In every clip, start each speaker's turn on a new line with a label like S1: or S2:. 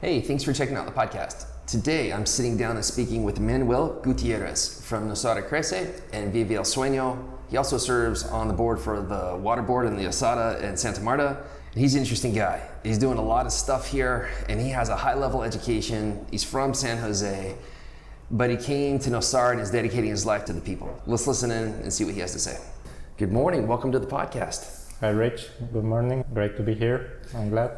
S1: Hey, thanks for checking out the podcast. Today, I'm sitting down and speaking with Emmanuel Gutierrez from Nosara Crece and Vive el Sueno. He also serves on the board for the water board in the ASADA in Santa Marta. He's an interesting guy. He's doing a lot of stuff here and he has a high-level education. He's from San Jose, but he came to Nosara and is dedicating his life to the people. Let's listen in and see what he has to say. Good morning, welcome to the podcast.
S2: Hi Rich, good morning. Great to be here. I'm glad.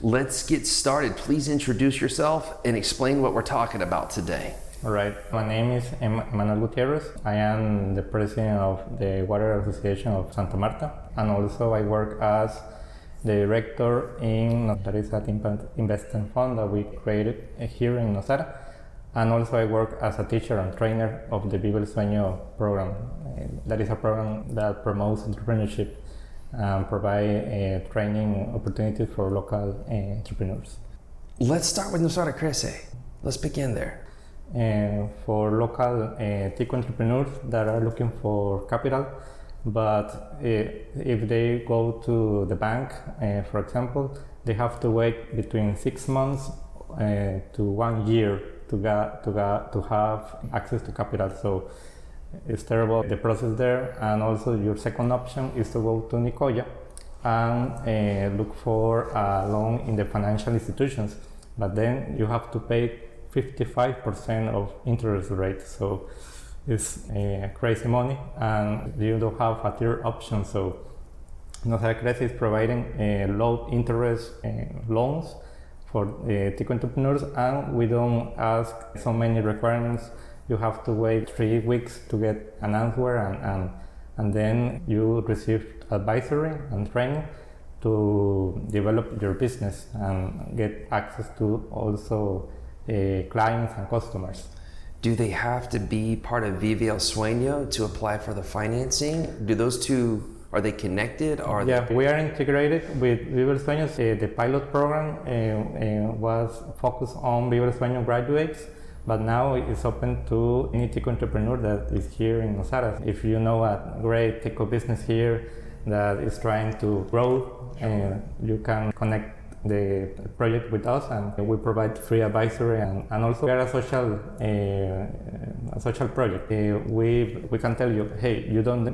S1: Let's get started. Please introduce yourself and explain what we're talking about today.
S2: All right, my name is Emmanuel Gutierrez. I am the president of the Water Association of Santa Marta, and also I work as the director in an investment fund that we created here in Nosara. And also I work as a teacher and trainer of the Vive el Sueno program. That is a program that promotes entrepreneurship and provide training opportunities for local entrepreneurs.
S1: Let's start with Nosara Crece. Let's begin there.
S2: For local TIC entrepreneurs that are looking for capital, but if they go to the bank, for example, they have to wait between 6 months to 1 year to have access to capital. So it's terrible, the process there. And also your second option is to go to Nicoya and look for a loan in the financial institutions, but then you have to pay 55% of interest rate. So it's crazy money and you don't have a third option. So Nosara Crece is providing low interest loans for TIC entrepreneurs, and we don't ask so many requirements. You have to wait 3 weeks to get an answer, and then you receive advisory and training to develop your business and get access to also clients and customers.
S1: Do they have to be part of Vive el Sueno to apply for the financing? Do those two, are they connected? Or
S2: we are integrated with Vive el Sueno. The pilot program was focused on Vive el Sueno graduates, but now it's open to any TIC entrepreneur that is here in Nosara. If you know a great TIC business here that is trying to grow, you can connect the project with us, and we provide free advisory, and also we are a social project. We can tell you, hey, you don't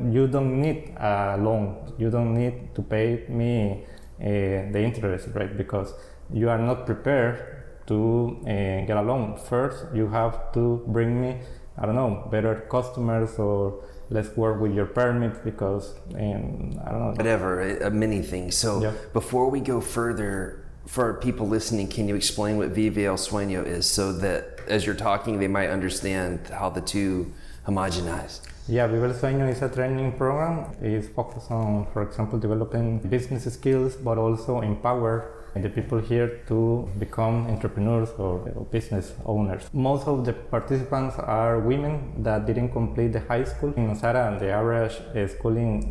S2: need a loan, you don't need to pay me the interest, right? Because you are not prepared to get a loan. First, you have to bring me, I don't know, better customers, or let's work with your permit, because I don't know.
S1: Whatever, many things. So before we go further, for people listening, can you explain what Vive el Sueno is, so that as you're talking, they might understand how the two homogenize?
S2: Yeah, Vive el Sueno is a training program. It's focused on, for example, developing business skills, but also empower the people here to become entrepreneurs or business owners. Most of the participants are women that didn't complete the high school in Nosara, and the average schooling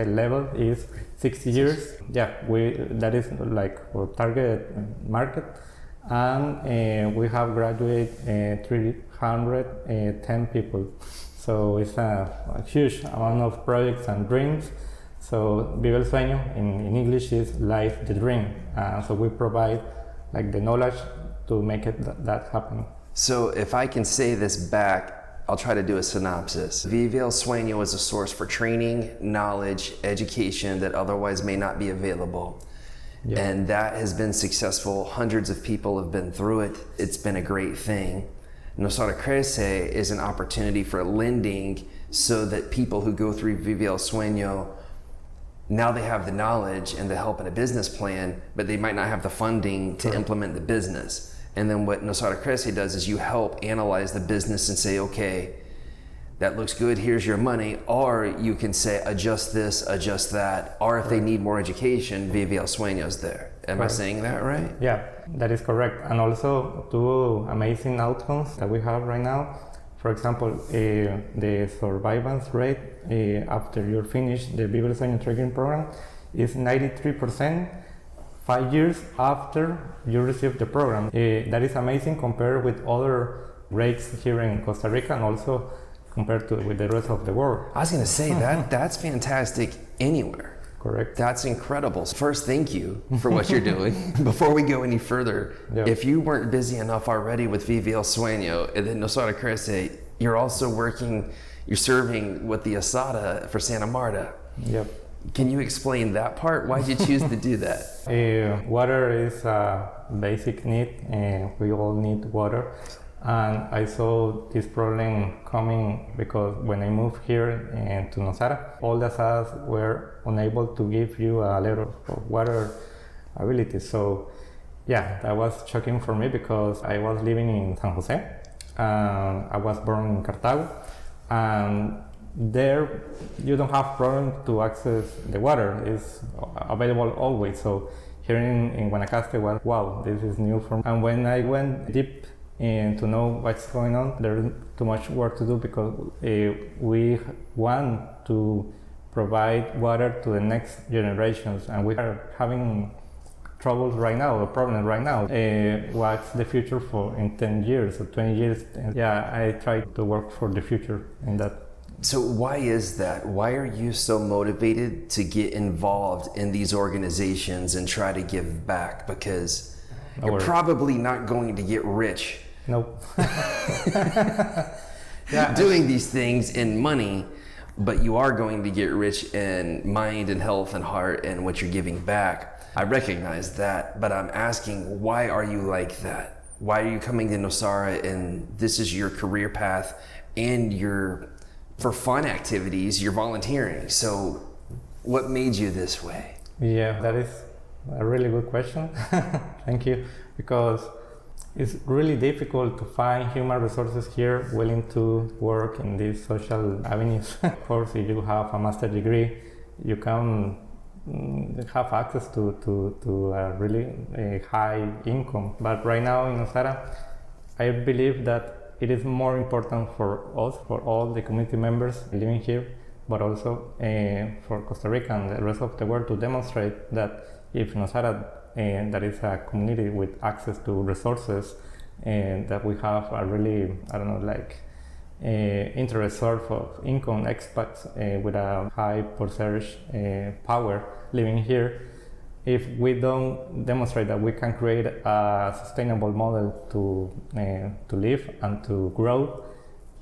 S2: level is 60 years. Yeah, that is like our target market, and we have graduated 310 people. So it's a huge amount of projects and dreams. So Vive el Sueño in English is life the dream. So we provide like the knowledge to make that happen.
S1: So if I can say this back, I'll try to do a synopsis. Vive el Sueño is a source for training, knowledge, education that otherwise may not be available. Yeah. And that has been successful. Hundreds of people have been through it. It's been a great thing. Nosara Crece is an opportunity for lending so that people who go through Vive el Sueño, now they have the knowledge and the help in a business plan, but they might not have the funding to implement the business. And then what Nosara Crece does is you help analyze the business and say, okay, that looks good, here's your money. Or you can say, adjust this, adjust that. Or if they need more education, Vive el Sueño is there. Am I saying that right?
S2: Yeah, that is correct. And also 2 amazing outcomes that we have right now. For example, the survivance rate after you're finished the Vive el Sueno training program is 93% 5 years after you receive the program. That is amazing compared with other rates here in Costa Rica, and also compared with the rest of the world.
S1: I was going to say that's fantastic anywhere.
S2: Correct.
S1: That's incredible. First, thank you for what you're doing. Before we go any further, if you weren't busy enough already with Vive el Sueno and then Nosara Crece, you're also you're serving with the ASADA for Santa Marta.
S2: Yep.
S1: Can you explain that part? Why did you choose to do that?
S2: Water is a basic need, and we all need water. And I saw this problem coming because when I moved here to Nosara, all the ASADAs were unable to give you a level of water ability. So yeah, that was shocking for me because I was living in San Jose. I was born in Cartago, and there you don't have problem to access the water. It's available always. So here in Guanacaste was, wow, this is new for me. And when I went deep to know what's going on, there's too much work to do because we want to provide water to the next generations, and we are having troubles right now, a problem right now. What's the future for in 10 years or 20 years? Yeah, I try to work for the future in that.
S1: So why is that? Why are you so motivated to get involved in these organizations and try to give back? Because you're probably not going to get rich.
S2: Nope.
S1: Doing these things in money, but you are going to get rich in mind and health and heart and what you're giving back. I recognize that, but I'm asking, why are you like that? Why are you coming to Nosara and this is your career path and for fun activities, you're volunteering. So what made you this way?
S2: Yeah, that is a really good question. Thank you. Because it's really difficult to find human resources here willing to work in these social avenues. Of course, if you have a master's degree, you can have access to a really high income. But right now in Nosara, I believe that it is more important for us, for all the community members living here, but also for Costa Rica and the rest of the world to demonstrate that if Nosara, that is a community with access to resources, and that we have a really, interest source of income expats with a high percentage power living here. If we don't demonstrate that we can create a sustainable model to live and to grow,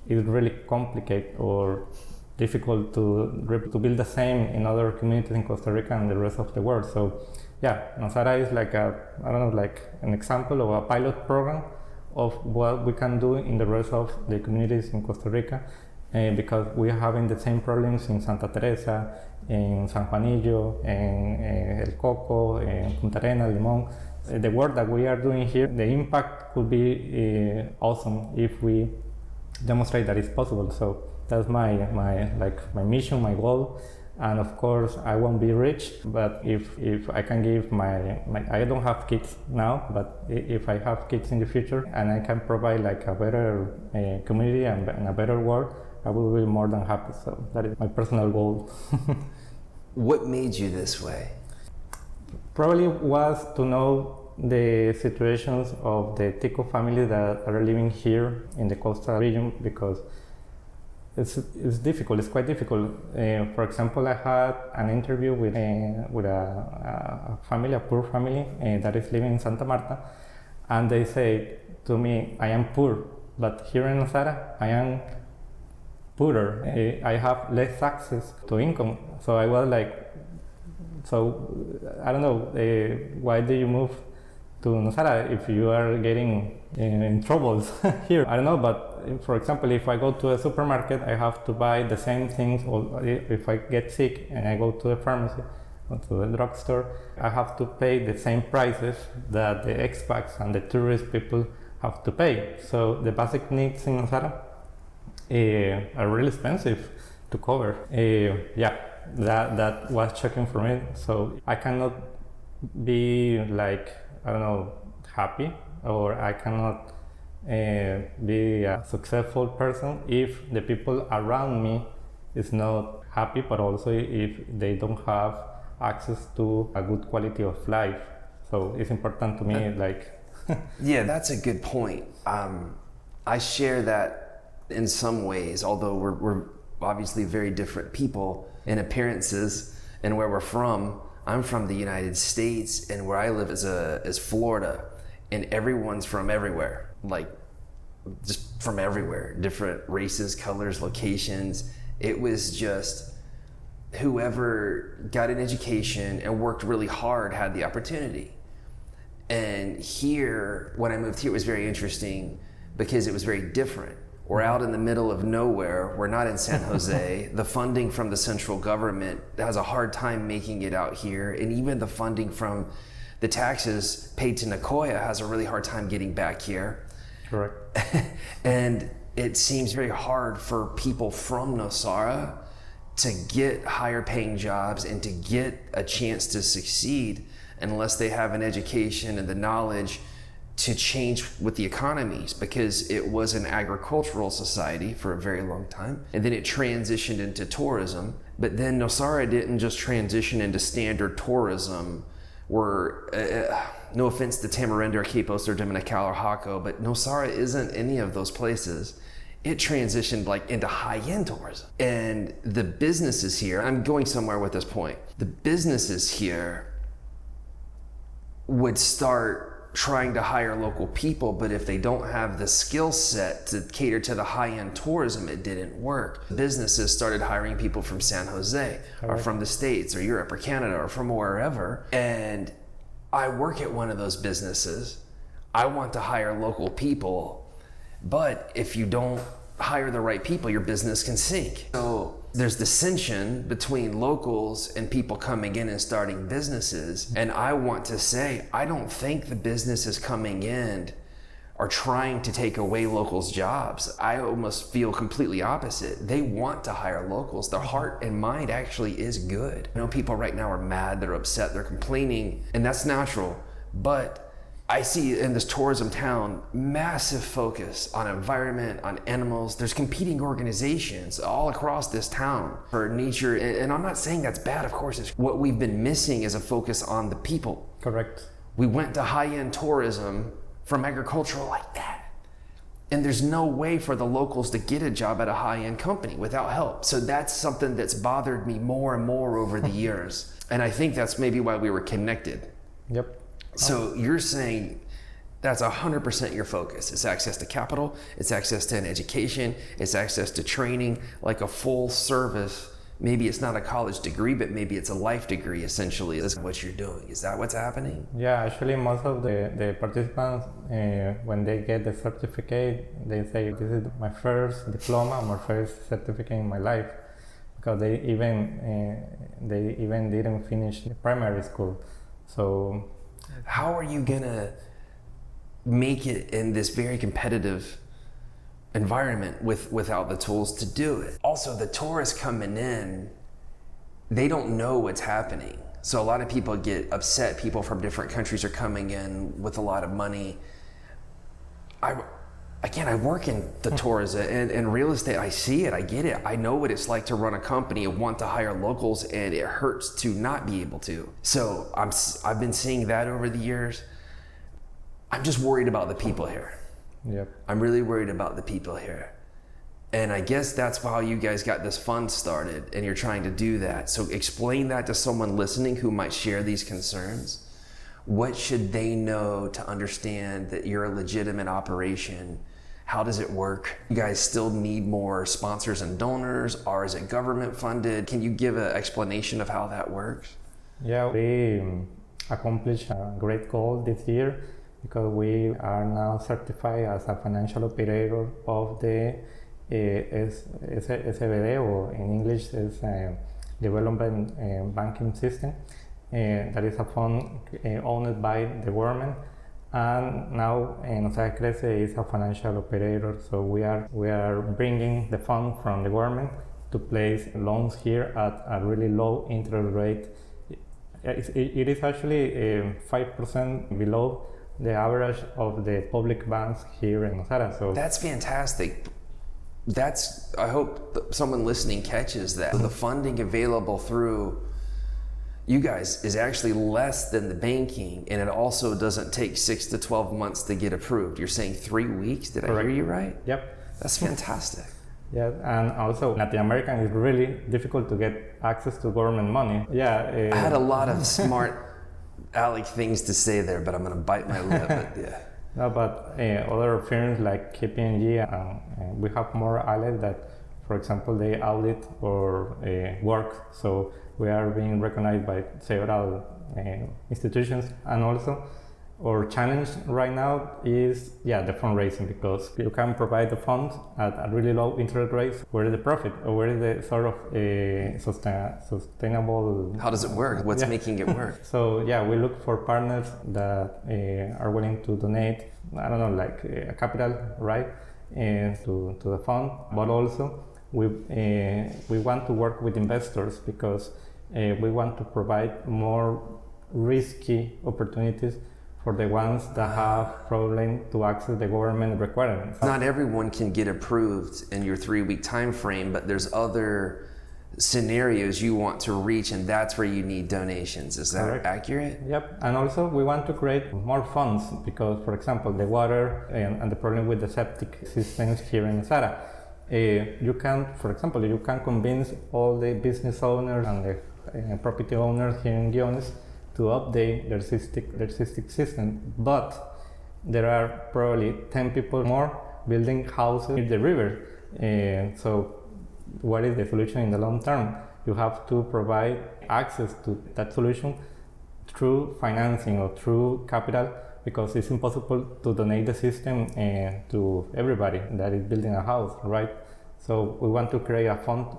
S2: it's really complicated or difficult to build the same in other communities in Costa Rica and the rest of the world. So yeah, Nosara is like an example of a pilot program of what we can do in the rest of the communities in Costa Rica, because we are having the same problems in Santa Teresa, in San Juanillo, in El Coco, in Punta Arenas, Limón. The work that we are doing here, the impact could be awesome if we demonstrate that it's possible. So that's my mission, my goal. And of course, I won't be rich, but if I can give I don't have kids now, but if I have kids in the future and I can provide like a better community and a better world, I will be more than happy. So that is my personal goal.
S1: What made you this way?
S2: Probably was to know the situations of the Tico family that are living here in the coastal region, because it's difficult. It's quite difficult. For example, I had an interview with a family, a poor family that is living in Santa Marta, and they say to me, "I am poor, but here in Nosara, I am poorer. I have less access to income." So I was like, I don't know, why do you move to Nosara if you are getting in troubles here? I don't know, but for example, if I go to a supermarket, I have to buy the same things, or if I get sick and I go to the pharmacy or to the drugstore, I have to pay the same prices that the expats and the tourist people have to pay. So the basic needs in Nosara are really expensive to cover. That was shocking for me. So I cannot be happy, or I cannot be a successful person if the people around me is not happy, but also if they don't have access to a good quality of life. So it's important to me,
S1: Yeah, that's a good point. I share that in some ways, although we're obviously very different people in appearances And where we're from, I'm from the United States, and where I live is Florida, and everyone's from everywhere, like just from everywhere, different races, colors, locations. It was just whoever got an education and worked really hard had the opportunity. And here, when I moved here, it was very interesting because it was very different. We're out in the middle of nowhere. We're not in San Jose. The funding from the central government has a hard time making it out here. And even the funding from the taxes paid to Nicoya has a really hard time getting back here.
S2: Correct.
S1: And it seems very hard for people from Nosara to get higher paying jobs and to get a chance to succeed unless they have an education and the knowledge to change with the economies, because it was an agricultural society for a very long time. And then it transitioned into tourism. But then Nosara didn't just transition into standard tourism where, no offense to Tamarindo or Quepos or Dominical or Jaco, but Nosara isn't any of those places. It transitioned like into high-end tourism. And the businesses here, I'm going somewhere with this point, the businesses here would start trying to hire local people, but if they don't have the skill set to cater to the high-end tourism, it didn't work. Businesses started hiring people from San Jose or from the States or Europe or Canada or from wherever. And I work at one of those businesses. I want to hire local people, but if you don't hire the right people, your business can sink. So there's dissension between locals and people coming in and starting businesses. And I want to say, I don't think the businesses coming in are trying to take away locals' jobs. I almost feel completely opposite. They want to hire locals. Their heart and mind actually is good. I know people right now are mad, they're upset, they're complaining, and that's natural. But I see in this tourism town, massive focus on environment, on animals. There's competing organizations all across this town for nature. And I'm not saying that's bad, of course. What we've been missing is a focus on the people.
S2: Correct.
S1: We went to high-end tourism from agricultural like that. And there's no way for the locals to get a job at a high-end company without help. So that's something that's bothered me more and more over the years. And I think that's maybe why we were connected.
S2: Yep.
S1: So you're saying that's 100% your focus. It's access to capital, it's access to an education, it's access to training, like a full service. Maybe it's not a college degree, but maybe it's a life degree, essentially, is what you're doing. Is that what's happening?
S2: Yeah, actually most of the participants, when they get the certificate, they say, this is my first diploma, my first certificate in my life, because they even didn't finish the primary school. So
S1: how are you gonna make it in this very competitive environment without the tools to do it? Also, the tourists coming in, they don't know what's happening. So a lot of people get upset. People from different countries are coming in with a lot of money. I work in the tourism and real estate. I see it, I get it. I know what it's like to run a company and want to hire locals, and it hurts to not be able to. So I've been seeing that over the years. I'm just worried about the people here.
S2: Yep.
S1: I'm really worried about the people here. And I guess that's how you guys got this fund started, and you're trying to do that. So explain that to someone listening who might share these concerns. What should they know to understand that you're a legitimate operation? How does it work? You guys still need more sponsors and donors, or is it government funded? Can you give an explanation of how that works?
S2: Yeah, we accomplished a great goal this year because we are now certified as a financial operator of the SBD, or in English is Development Banking System. That is a fund owned by the government, and now Nosara Crece is a financial operator. So we are bringing the fund from the government to place loans here at a really low interest rate. It is actually 5% below the average of the public banks here in Nosara. So
S1: that's fantastic. I hope someone listening catches that. The funding available through you guys is actually less than the banking, and it also doesn't take 6 to 12 months to get approved. You're saying 3 weeks? Did I hear you right?
S2: Yep.
S1: That's fantastic.
S2: Yeah, and also Latin America is really difficult to get access to government money. Yeah,
S1: I had a lot of smart aleck things to say there, but I'm going to bite my lip. But yeah.
S2: No, but other firms like KPMG, we have more allies that, for example, they audit our work. So we are being recognized by several institutions, and also our challenge right now is the fundraising, because you can provide the funds at a really low interest rates. Where is the profit, or where is the sort of sustainable?
S1: How does it work? What's making it work?
S2: So we look for partners that are willing to donate, I don't know, like a capital, right, to the fund, but also we want to work with investors, because we want to provide more risky opportunities for the ones that have problem to access the government requirements.
S1: Not everyone can get approved in your 3-week time frame, but there's other scenarios you want to reach, and that's where you need donations. Is that
S2: Correct.
S1: Accurate?
S2: Yep, and also we want to create more funds, because, for example, the water and the problem with the septic systems here in Nosara, you can, for example, you can convince all the business owners and the property owners here in Guiones to update their septic system, but there are probably 10 people more building houses near the river. So what is the solution in the long term? You have to provide access to that solution through financing or through capital, because it's impossible to donate the system to everybody that is building a house, right? So we want to create a fund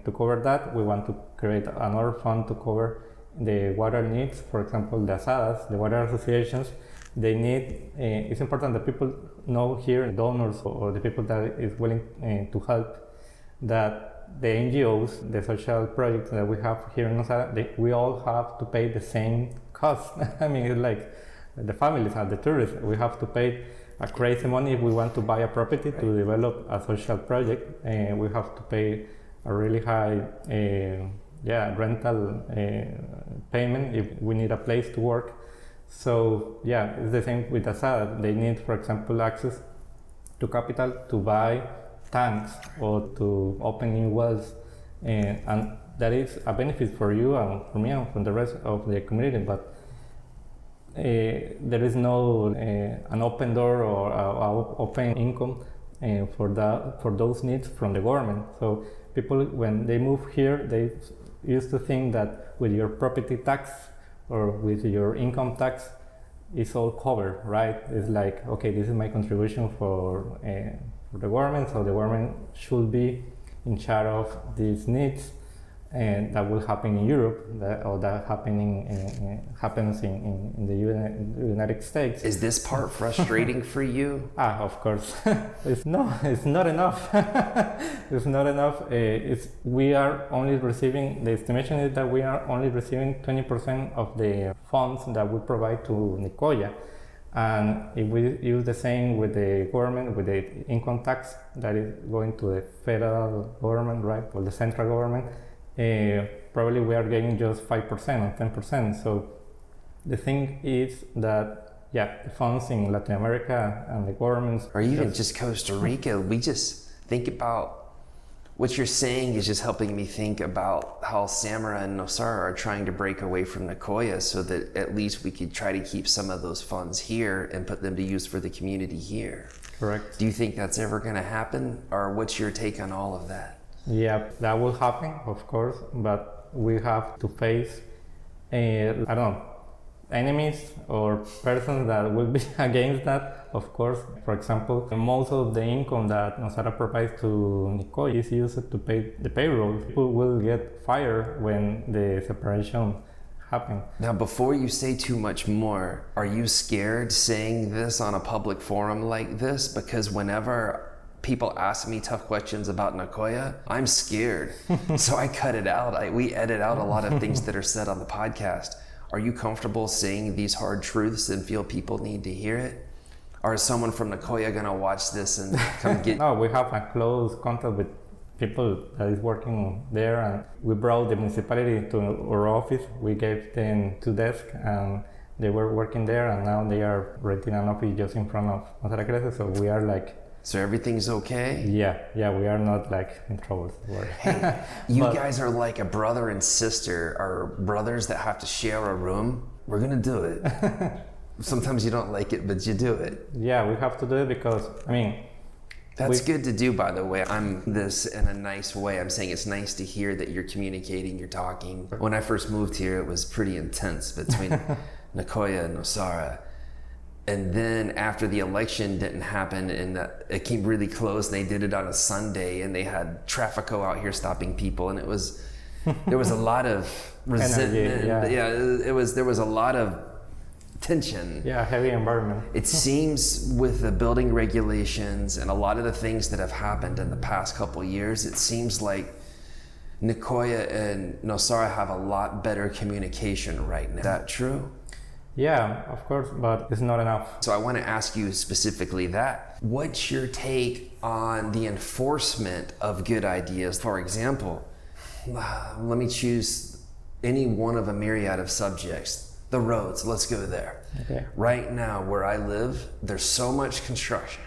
S2: to cover that. We want to create another fund to cover the water needs. For example, the ASADAs, the water associations, they need, it's important that people know here, donors or the people that is willing to help, that the NGOs, the social projects that we have here in Nosara, we all have to pay the same cost. I mean, it's like the families and the tourists, we have to pay a crazy money if we want to buy a property to develop a social project, and we have to pay a really high rental payment if we need a place to work. So it's the same with ASADA. They need, for example, access to capital to buy tanks or to open new wells, and that is a benefit for you and for me and for the rest of the community. But there is no an open door or open income for those needs from the government. So people, when they move here, they used to think that with your property tax or with your income tax, it's all covered, right? It's like, okay, this is my contribution for the government, so the government should be in charge of these needs, and that will happen in Europe, that happens in the United States.
S1: Is this part frustrating for you?
S2: Of course. It's not enough. It's not enough. We are only receiving, the estimation is that we are only receiving 20% of the funds that we provide to Nicoya. And if we use the same with the government, with the income tax that is going to the federal government, right, or the central government, probably we are getting just 5% or 10%. So the thing is that the funds in Latin America and the governments,
S1: or even just Costa Rica, we just think about what you're saying is just helping me think about how Samara and Nosara are trying to break away from Nicoya, so that at least we could try to keep some of those funds here and put them to use for the community here.
S2: Correct.
S1: Do you think that's ever going to happen, or what's your take on all of that?
S2: Yeah, that will happen, of course, but we have to face, enemies or persons that will be against that, of course. For example, most of the income that Nosara provides to Nicoya is used to pay the payroll. People will get fired when the separation happens.
S1: Now, before you say too much more, are you scared saying this on a public forum like this? Because whenever people ask me tough questions about Nicoya, I'm scared. So I cut it out. We edit out a lot of things that are said on the podcast. Are you comfortable saying these hard truths and feel people need to hear it? Or is someone from Nicoya gonna watch this and come get...
S2: No, we have a close contact with people that is working there, and we brought the municipality to our office. We gave them 2 desks and they were working there, and now they are renting an office just in front of Nosara Crece. So we are like
S1: So everything's okay?
S2: Yeah, we are not like in trouble.
S1: Hey, you guys are like a brother and sister, or brothers that have to share a room. We're gonna do it. Sometimes you don't like it, but you do it.
S2: Yeah, we have to do it because, I mean,
S1: that's good to do, by the way. I'm this in a nice way. I'm saying it's nice to hear that you're communicating, you're talking. When I first moved here, it was pretty intense between Nicoya and Nosara. And then after the election didn't happen and it came really close, and they did it on a Sunday, and they had Trafico out here stopping people, and there was a lot of resentment.
S2: Energy,
S1: there was a lot of tension.
S2: Yeah, heavy environment.
S1: It seems with the building regulations and a lot of the things that have happened in the past couple of years, it seems like Nicoya and Nosara have a lot better communication right now. Is that true?
S2: Yeah, of course, but it's not enough.
S1: So I want to ask you specifically that. What's your take on the enforcement of good ideas? For example, let me choose any one of a myriad of subjects. The roads, let's go there.
S2: Okay.
S1: Right now, where I live, there's so much construction.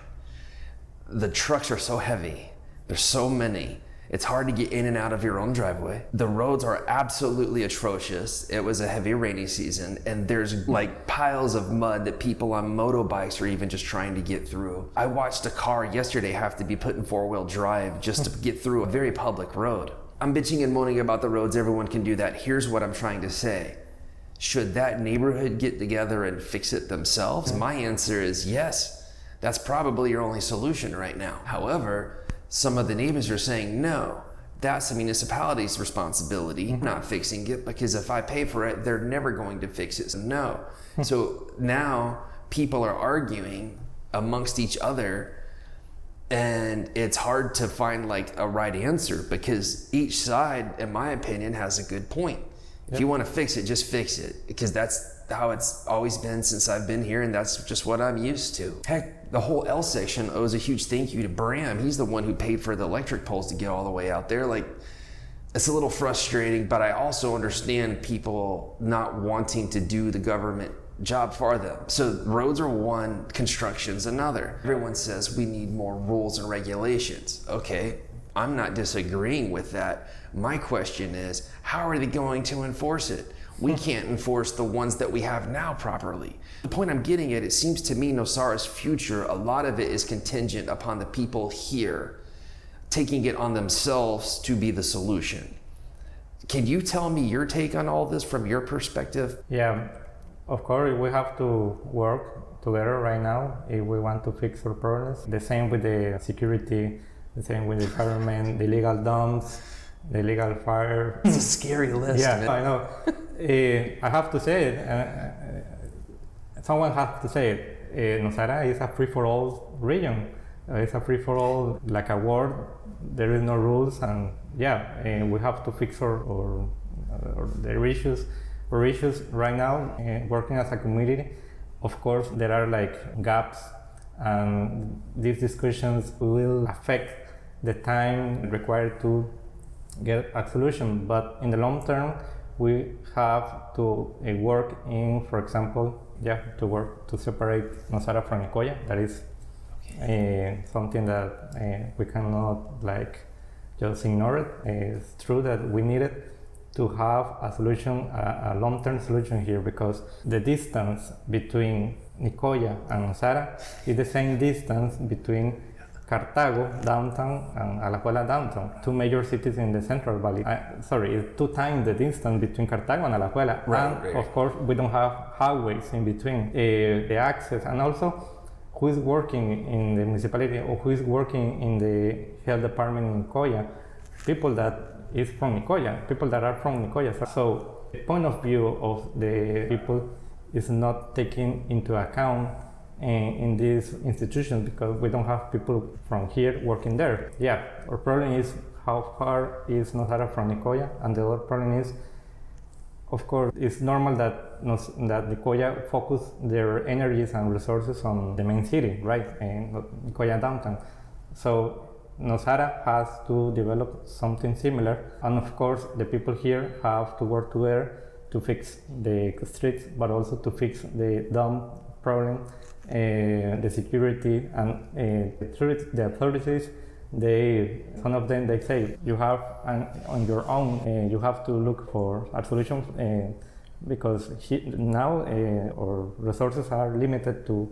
S1: The trucks are so heavy. There's so many. It's hard to get in and out of your own driveway. The roads are absolutely atrocious. It was a heavy rainy season, and there's like piles of mud that people on motorbikes are even just trying to get through. I watched a car yesterday have to be put in four-wheel drive just to get through a very public road. I'm bitching and moaning about the roads. Everyone can do that. Here's what I'm trying to say. Should that neighborhood get together and fix it themselves? My answer is yes. That's probably your only solution right now. However, some of the neighbors are saying, no, that's the municipality's responsibility, not fixing it, because if I pay for it, they're never going to fix it. So no. So now people are arguing amongst each other, and it's hard to find like a right answer, because each side, in my opinion, has a good point. If you want to fix it, just fix it, because that's how it's always been since I've been here, and that's just what I'm used to. Heck, the whole L section owes a huge thank you to Bram. He's the one who paid for the electric poles to get all the way out there. Like, it's a little frustrating, but I also understand people not wanting to do the government job for them. So roads are one, construction's another. Everyone says we need more rules and regulations. Okay, I'm not disagreeing with that. My question is, how are they going to enforce it? We can't enforce the ones that we have now properly. The point I'm getting at, it seems to me Nosara's future, a lot of it is contingent upon the people here taking it on themselves to be the solution. Can you tell me your take on all this from your perspective?
S2: Yeah, of course, we have to work together right now if we want to fix our problems. The same with the security, the same with the environment, the illegal dumps, the illegal fire.
S1: It's a scary list.
S2: Yeah,
S1: man.
S2: I know. I have to say it. Someone has to say it. Nosara is a free-for-all region. It's a free-for-all, like a world. There is no rules, and we have to fix our issues. Our issues right now, working as a community. Of course, there are like gaps, and these discussions will affect the time required to get a solution. But in the long term, we have to work in, for example, to separate Nosara from Nicoya. That is something that we cannot like just ignore it. It's true that we need it to have a solution, a long-term solution here, because the distance between Nicoya and Nosara is the same distance between Cartago downtown and Alajuela downtown, two major cities in the Central Valley. It's 2 times the distance between Cartago and Alajuela. Right. Of course, we don't have highways in between. The access, and also who is working in the municipality or who is working in the health department in Nicoya, people that is from Nicoya, people that are from Nicoya. So the point of view of the people is not taken into account in these institutions, because we don't have people from here working there. Yeah, our problem is how far is Nosara from Nicoya, and the other problem is, of course, it's normal that Nicoya focus their energies and resources on the main city, right, in Nicoya downtown. So Nosara has to develop something similar, and of course the people here have to work together to fix the streets, but also to fix the dump problem the security and the authorities, some of them they say you have on your own you have to look for a solution because now our resources are limited to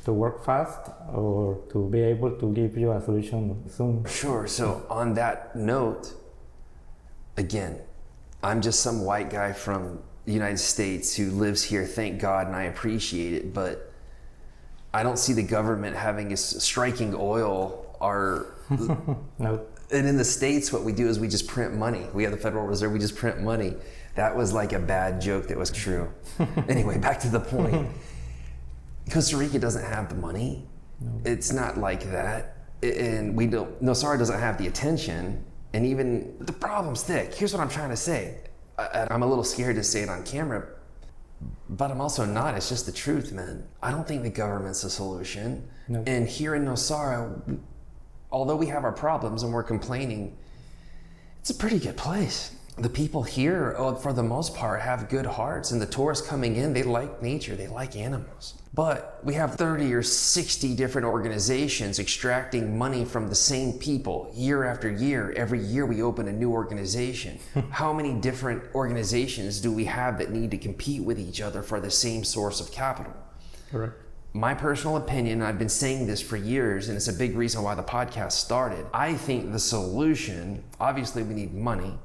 S2: work fast or to be able to give you a solution soon.
S1: Sure. So on that note, again, I'm just some white guy from the United States who lives here, thank God, and I appreciate it, but I don't see the government having striking oil or
S2: No.
S1: And in the States, what we do is we just print money. We have the Federal Reserve, we just print money. That was like a bad joke that was true. Anyway, back to the point. Costa Rica doesn't have the money.
S2: No.
S1: It's not like that. And Nosara doesn't have the attention. And even the problem's thick. Here's what I'm trying to say. I'm a little scared to say it on camera, but I'm also not. It's just the truth, man. I don't think the government's the solution.
S2: No.
S1: And here in Nosara, although we have our problems and we're complaining, it's a pretty good place. The people here, for the most part, have good hearts, and the tourists coming in, they like nature, they like animals. But we have 30 or 60 different organizations extracting money from the same people year after year. Every year we open a new organization. How many different organizations do we have that need to compete with each other for the same source of capital?
S2: Correct.
S1: My personal opinion, I've been saying this for years, and it's a big reason why the podcast started. I think the solution, obviously we need money.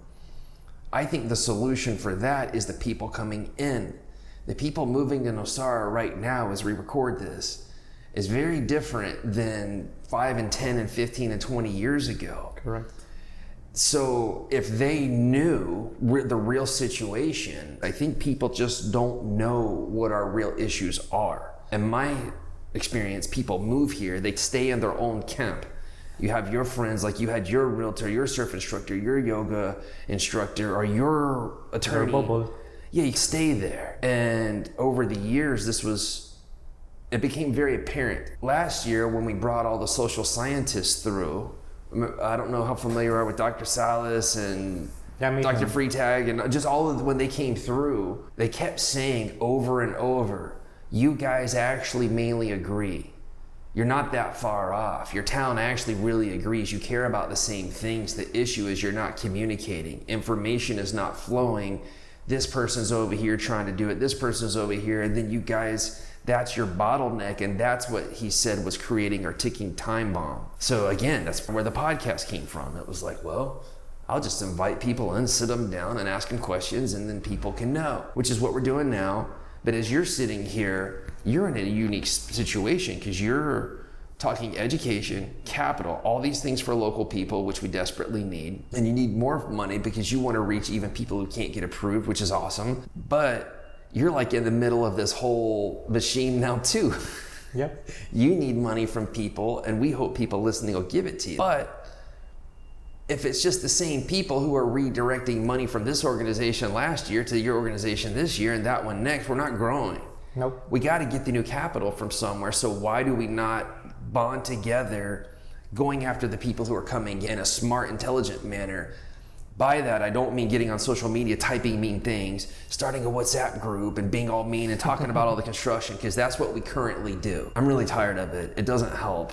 S1: I think the solution for that is the people coming in. The people moving to Nosara right now as we record this is very different than 5 and 10 and 15 and 20 years ago.
S2: Correct.
S1: So if they knew the real situation, I think people just don't know what our real issues are. In my experience, people move here, they stay in their own camp. You have your friends, like you had your realtor, your surf instructor, your yoga instructor, or your attorney.
S2: Your bubble.
S1: Yeah, you stay there. And over the years, it became very apparent. Last year, when we brought all the social scientists through, I don't know how familiar you are with Dr. Salas and Dr. Freitag, and just all of when they came through, they kept saying over and over, you guys actually mainly agree. You're not that far off. Your town actually really agrees. You care about the same things. The issue is you're not communicating. Information is not flowing. This person's over here trying to do it. This person's over here. And then you guys, that's your bottleneck. And that's what he said was creating our ticking time bomb. So again, that's where the podcast came from. It was like, well, I'll just invite people in, sit them down and ask them questions, and then people can know, which is what we're doing now. But as you're sitting here, you're in a unique situation because you're talking education, capital, all these things for local people, which we desperately need. And you need more money because you want to reach even people who can't get approved, which is awesome. But you're like in the middle of this whole machine now too.
S2: Yep.
S1: You need money from people, and we hope people listening will give it to you. But if it's just the same people who are redirecting money from this organization last year to your organization this year and that one next, we're not growing.
S2: Nope.
S1: We got to get the new capital from somewhere. So why do we not bond together, going after the people who are coming in a smart, intelligent manner? By that, I don't mean getting on social media, typing mean things, starting a WhatsApp group and being all mean and talking about all the construction, because that's what we currently do. I'm really tired of it. It doesn't help.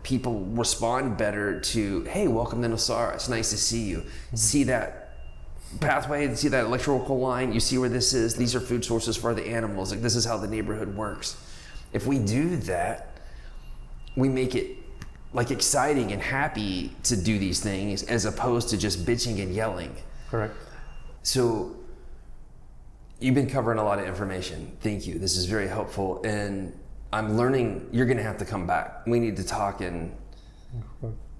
S1: People respond better to, hey, welcome to Nosara. It's nice to see you. See that pathway, see that electrical line, you see where this is. These are food sources for the animals. Like, this is how the neighborhood works. If we do that, we make it like exciting and happy to do these things as opposed to just bitching and yelling.
S2: Correct.
S1: So you've been covering a lot of information. Thank you. This is very helpful. And I'm learning you're going to have to come back. We need to talk in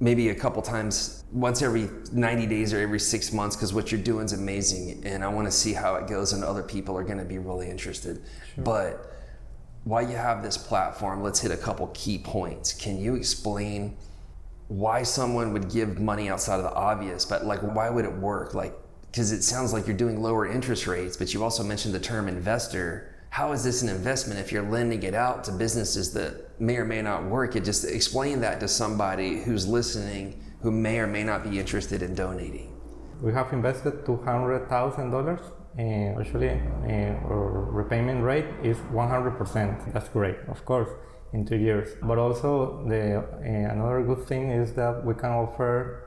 S1: maybe a couple times, once every 90 days or every 6 months, because what you're doing is amazing. And I want to see how it goes, and other people are going to be really interested. Sure. But while you have this platform, let's hit a couple key points. Can you explain why someone would give money outside of the obvious, but like, why would it work? Like, because it sounds like you're doing lower interest rates, but you also mentioned the term investor. How is this an investment if you're lending it out to businesses that may or may not work? It just explain that to somebody who's listening who may or may not be interested in donating.
S2: We have invested $200,000 Actually, our repayment rate is 100%. That's great, of course, in 2 years. But also, another good thing is that we can offer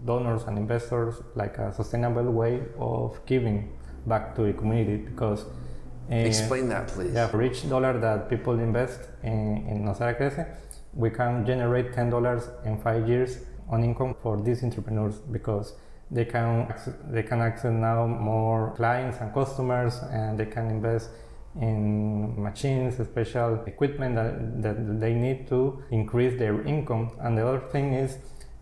S2: donors and investors like a sustainable way of giving back to the community, because
S1: explain that, please.
S2: Yeah, for each dollar that people invest in Nosara Crece, we can generate $10 in 5 years on income for these entrepreneurs, because they can access now more clients and customers, and they can invest in machines, special equipment that they need to increase their income. And the other thing is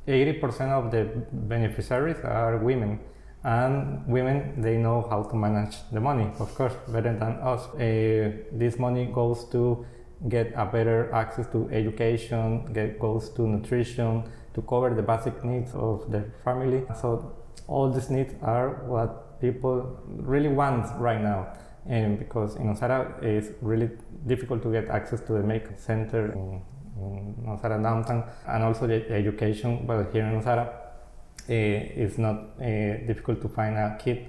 S2: 80% of the beneficiaries are women, and women, they know how to manage the money, of course, better than us. This money goes to get a better access to education, goes to nutrition, to cover the basic needs of the family. So all these needs are what people really want right now. And because in Nosara it's really difficult to get access to the Make Center in Nosara downtown, and also the education. But here in Nosara, it's not difficult to find a kid,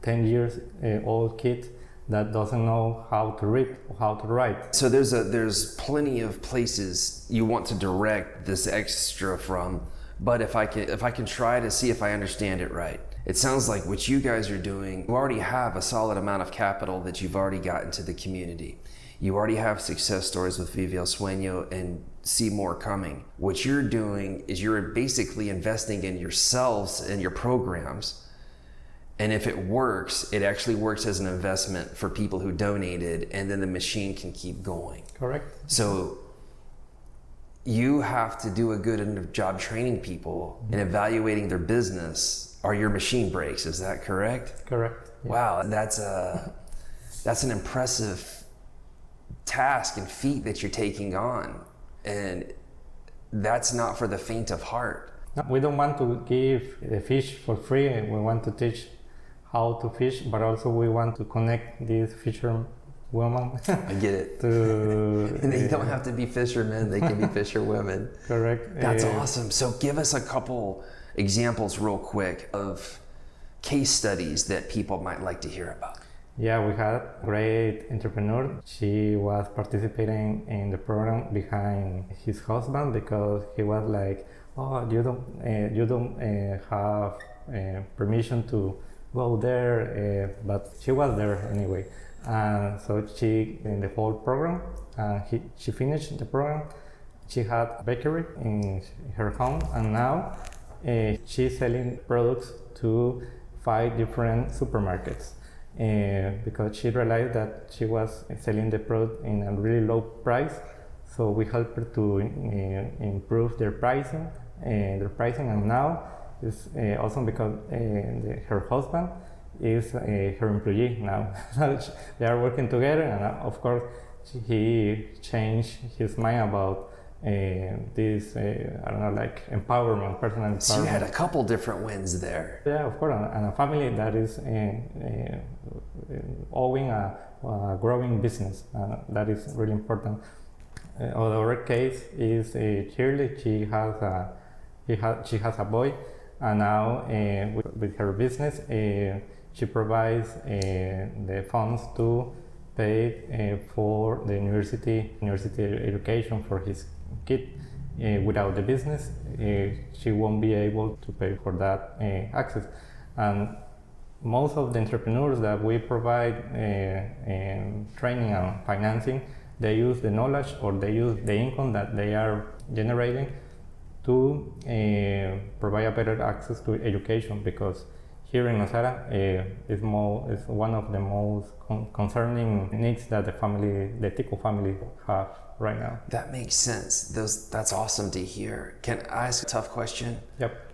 S2: 10 years old kid, that doesn't know how to read or how to write.
S1: So there's plenty of places you want to direct this extra from, but if I can try to see if I understand it right. It sounds like what you guys are doing, you already have a solid amount of capital that you've already got into the community. You already have success stories with Vive el Sueno and see more coming. What you're doing is you're basically investing in yourselves and your programs. And if it works, it actually works as an investment for people who donated, and then the machine can keep going.
S2: Correct.
S1: So you have to do a good job training people and evaluating their business, or your machine breaks. Is that correct?
S2: Correct.
S1: Yeah. Wow, that's an impressive task and feat that you're taking on, and that's not for the faint of heart.
S2: No, we don't want to give the fish for free. We want to teach how to fish, but also we want to connect these fisherwomen.
S1: I get it.
S2: And
S1: they don't have to be fishermen, they can be fisherwomen.
S2: Correct.
S1: That's awesome. So give us a couple examples real quick of case studies that people might like to hear about.
S2: Yeah, we had a great entrepreneur. She was participating in the program behind his husband, because he was like, "Oh, you don't have permission to go there," but she was there anyway. And so she, in the whole program, she finished the program. She had a bakery in her home, and now she's selling products to 5 different supermarkets. Because she realized that she was selling the product in a really low price, so we helped her to improve their pricing, and now it's awesome because her husband is her employee now. They are working together, and of course he changed his mind about this, I don't know, like empowerment, personal empowerment.
S1: So you had a couple different wins there.
S2: Yeah, of course, and a family that is owing a growing business. That is really important. Other case is Shirley. She has a boy, and now with her business, she provides the funds to pay for the university education for his kid. Without the business, she won't be able to pay for that access. And most of the entrepreneurs that we provide training and financing, they use the knowledge, or they use the income that they are generating to provide a better access to education, because here in Nosara is one of the most concerning needs that the Tico family have right now.
S1: That makes sense. That's awesome to hear. Can I ask a tough question?
S2: Yep.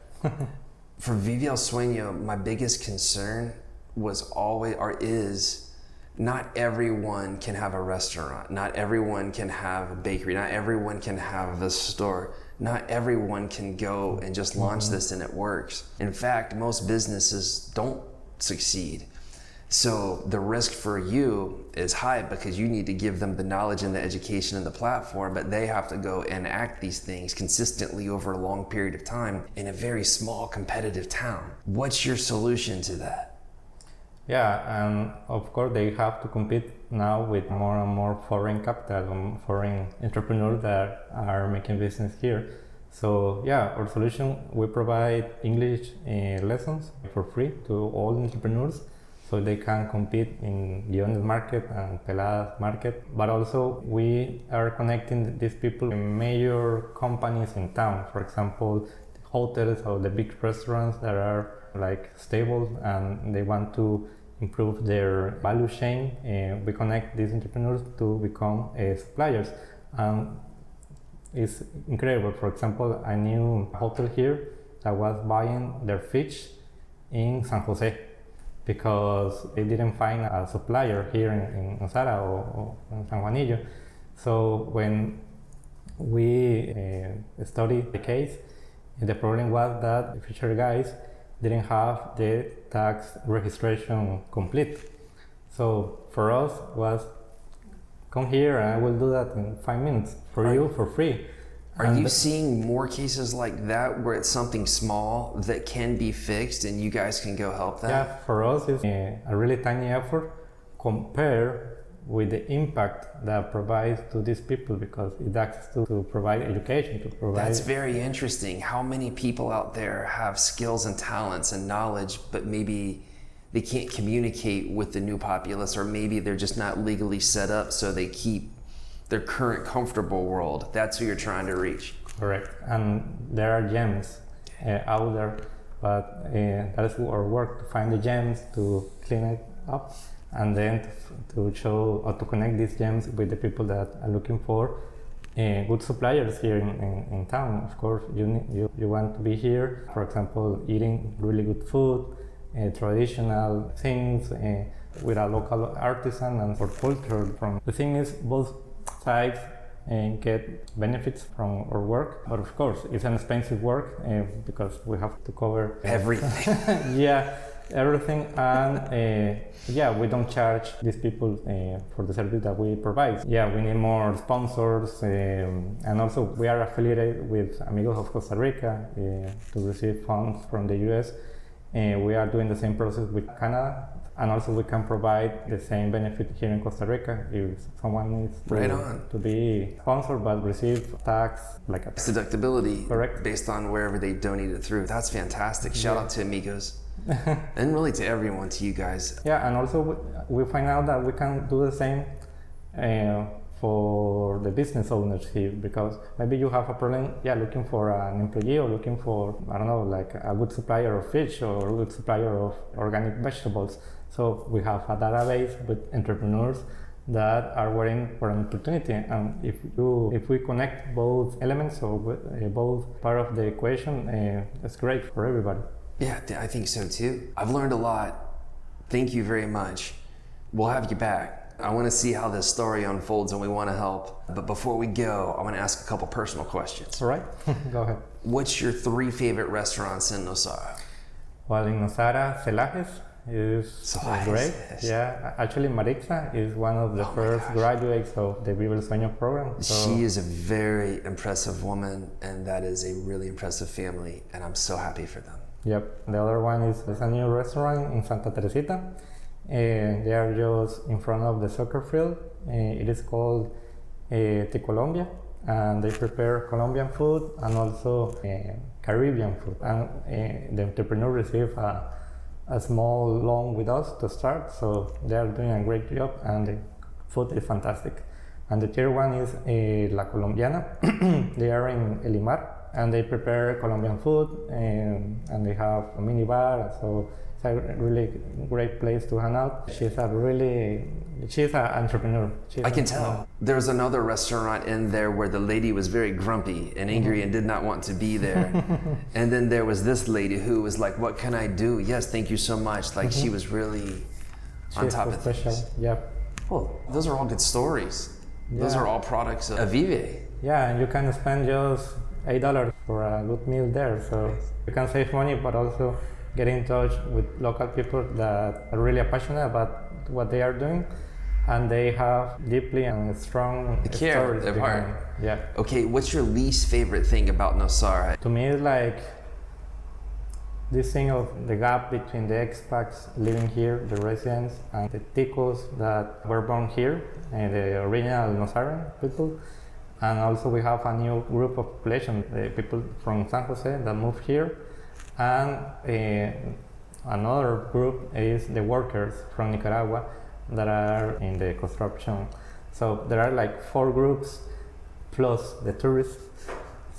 S1: For Vive el Sueno, my biggest concern was always, or is, not everyone can have a restaurant. Not everyone can have a bakery. Not everyone can have a store. Not everyone can go and just launch this and it works. In fact, most businesses don't succeed. So the risk for you is high, because you need to give them the knowledge and the education and the platform, but they have to go and act these things consistently over a long period of time in a very small competitive town. What's your solution to that?
S2: Yeah, and of course they have to compete now with more and more foreign capital and foreign entrepreneurs that are making business here. So yeah, our solution, we provide English lessons for free to all entrepreneurs so they can compete in the honest market and pelada market. But also we are connecting these people in major companies in town. For example, hotels or the big restaurants that are like stable and they want to improve their value chain. We connect these entrepreneurs to become suppliers. It's incredible. For example, I knew a hotel here that was buying their fish in San Jose because they didn't find a supplier here in Nosara or in San Juanillo. So when we studied the case, the problem was that the fisher guys didn't have the tax registration complete. So for us was, come here and I will do that in 5 minutes for you for free.
S1: Are you seeing more cases like that where it's something small that can be fixed and you guys can go help them?
S2: Yeah, for us it's a really tiny effort compared with the impact that provides to these people because it acts to provide education, to provide...
S1: That's very interesting. How many people out there have skills and talents and knowledge, but maybe they can't communicate with the new populace, or maybe they're just not legally set up, so they keep their current comfortable world. That's who you're trying to reach.
S2: Correct. And there are gems out there, but that is our work, to find the gems, to clean it up, and then to show or to connect these gems with the people that are looking for good suppliers here in town. Of course, you want to be here, for example, eating really good food, traditional things with a local artisan and for culture. From the thing is, both sides get benefits from our work, but of course it's an expensive work because we have to cover
S1: everything.
S2: Yeah, everything, and yeah, we don't charge these people for the service that we provide. Yeah, we need more sponsors, and also we are affiliated with Amigos of Costa Rica to receive funds from the US. We are doing the same process with Canada, and also we can provide the same benefit here in Costa Rica if someone needs to be sponsored but receive tax like a
S1: deductibility.
S2: Correct.
S1: Based on wherever they donate it through. That's fantastic. Shout out to Amigos. And really to everyone, to you guys.
S2: Yeah, and also we find out that we can do the same for the business owners here, because maybe you have a problem, looking for an employee or looking for, I don't know, like a good supplier of fish or a good supplier of organic vegetables. So we have a database with entrepreneurs that are waiting for an opportunity, and if we connect both elements or both part of the equation, it's great for everybody.
S1: Yeah, I think so too. I've learned a lot. Thank you very much. We'll have you back. I want to see how this story unfolds and we want to help. But before we go, I want to ask a couple personal questions.
S2: All right, go ahead.
S1: What's your 3 favorite restaurants in Nosara?
S2: Well, in Nosara, Celajes is great. Yeah, actually Marixa is one of the first graduates of the Vive el Sueno program. So
S1: she is a very impressive woman, and that is a really impressive family, and I'm so happy for them.
S2: Yep, the other one is a new restaurant in Santa Teresita. They are just in front of the soccer field. It is called Te Colombia, and they prepare Colombian food and also Caribbean food. And the entrepreneur received a small loan with us to start, so they are doing a great job and the food is fantastic. And the third one is La Colombiana. They are in Elimar, and they prepare Colombian food, and they have a mini bar, so it's a really great place to hang out. She's an entrepreneur.
S1: I can tell. There's another restaurant in there where the lady was very grumpy and angry and did not want to be there. And then there was this lady who was like, what can I do? Yes, thank you so much. Like she was really on top of things.
S2: Yep.
S1: Well, those are all good stories. Yeah. Those are all products of Vive.
S2: Yeah, and you can spend just $8 for a good meal there. So you can save money, but also get in touch with local people that are really passionate about what they are doing, and they have deeply and strong stories behind. Yeah.
S1: Okay, what's your least favorite thing about Nosara?
S2: To me, it's like this thing of the gap between the expats living here, the residents, and the Ticos that were born here, and the original Nosara people. And also we have a new group of population, the people from San Jose that moved here. And another group is the workers from Nicaragua that are in the construction. So there are like 4 groups plus the tourists.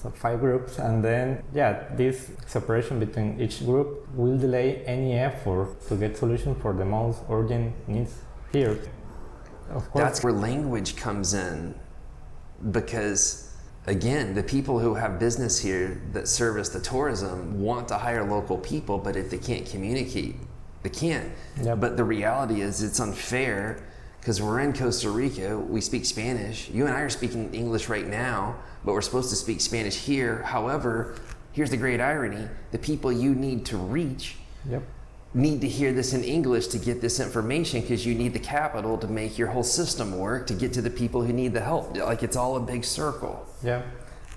S2: So 5 groups, and then this separation between each group will delay any effort to get solutions for the most urgent needs here. Of course,
S1: that's where language comes in, because again, the people who have business here that service the tourism want to hire local people, but if they can't communicate, they can't.
S2: Yep.
S1: But the reality is it's unfair, because we're in Costa Rica, we speak Spanish. You and I are speaking English right now, but we're supposed to speak Spanish here. However, here's the great irony: the people you need to reach need to hear this in English to get this information, because you need the capital to make your whole system work to get to the people who need the help. Like, it's all a big circle.
S2: Yeah,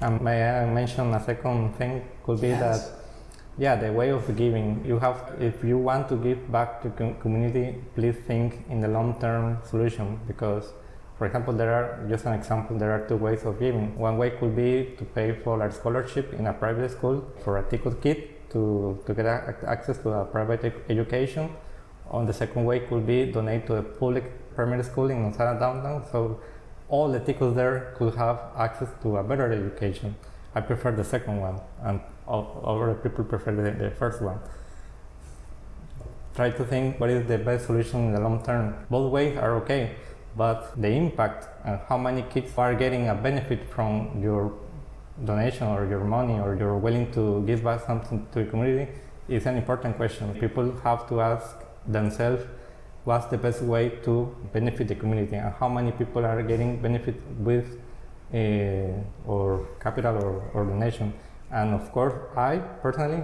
S2: and may I mention a second thing could be that the way of giving, if you want to give back to community, please think in the long-term solution, because, for example, there are 2 ways of giving. One way could be to pay for a scholarship in a private school for a Tico kid to get access to a private education. On the second way could be donate to a public primary school in Nosara downtown, so all the Ticos there could have access to a better education. I prefer the second one, and other people prefer the first one. Try to think what is the best solution in the long term. Both ways are okay, but the impact and how many kids are getting a benefit from your donation or your money, or you're willing to give back something to the community, is an important question. People have to ask themselves what's the best way to benefit the community, and how many people are getting benefit with or capital or donation. And of course, I personally,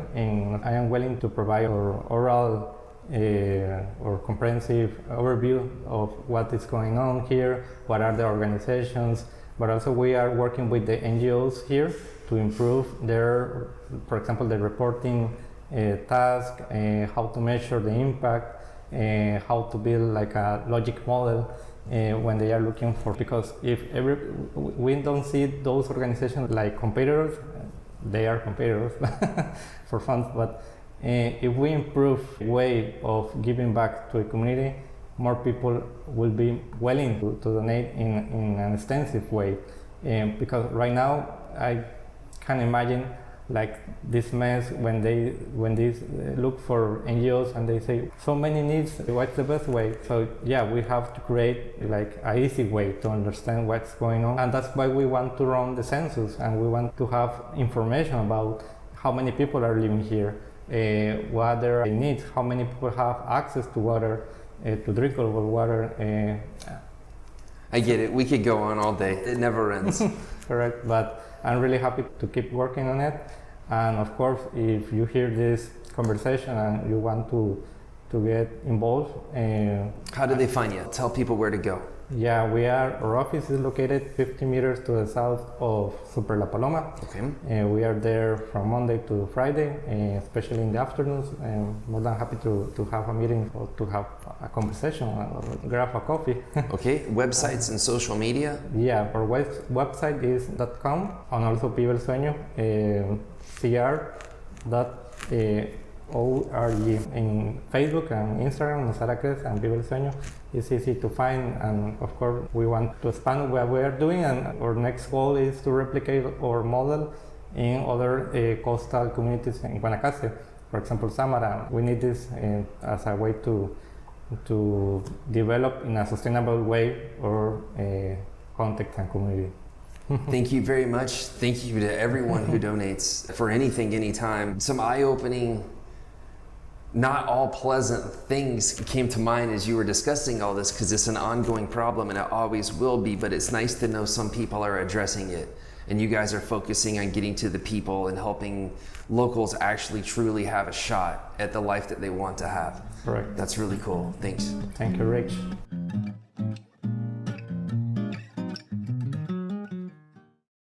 S2: I am willing to provide oral or comprehensive overview of what is going on here, what are the organizations, but also we are working with the NGOs here to improve their, for example, the reporting task, how to measure the impact, how to build like a logic model when they are looking for, because we don't see those organizations like competitors. They are competitors for funds, but if we improve way of giving back to a community, more people will be willing to donate in an extensive way. Because right now, I can imagine like this mess when they look for NGOs and they say so many needs, what's the best way? So we have to create like an easy way to understand what's going on, and that's why we want to run the census, and we want to have information about how many people are living here, what are their needs, how many people have access to water, to drinkable water.
S1: I get it. We could go on all day. It never ends.
S2: Correct, but I'm really happy to keep working on it. And of course, if you hear this conversation and you want to get involved,
S1: how do they find you? Tell people where to go.
S2: Our office is located 50 meters to the south of Super La Paloma.
S1: Okay.
S2: We are there from Monday to Friday, especially in the afternoons. More than happy to have a meeting or to have a conversation or grab a coffee.
S1: Okay. Websites and social media?
S2: Our website is .com, and also Vive el Sueno, cr.org. In Facebook and Instagram, Nosara Crece and Vive el Sueno. It's easy to find, and of course we want to expand what we are doing, and our next goal is to replicate our model in other coastal communities in Guanacaste. For example, Samara. We need this as a way to develop in a sustainable way our context and community.
S1: Thank you very much. Thank you to everyone who donates for anything, anytime. Some eye-opening, not all pleasant things came to mind as you were discussing all this, because it's an ongoing problem and it always will be, but it's nice to know some people are addressing it, and you guys are focusing on getting to the people and helping locals actually truly have a shot at the life that they want to have.
S2: Correct.
S1: That's really cool. Thanks.
S2: Thank you, Rich.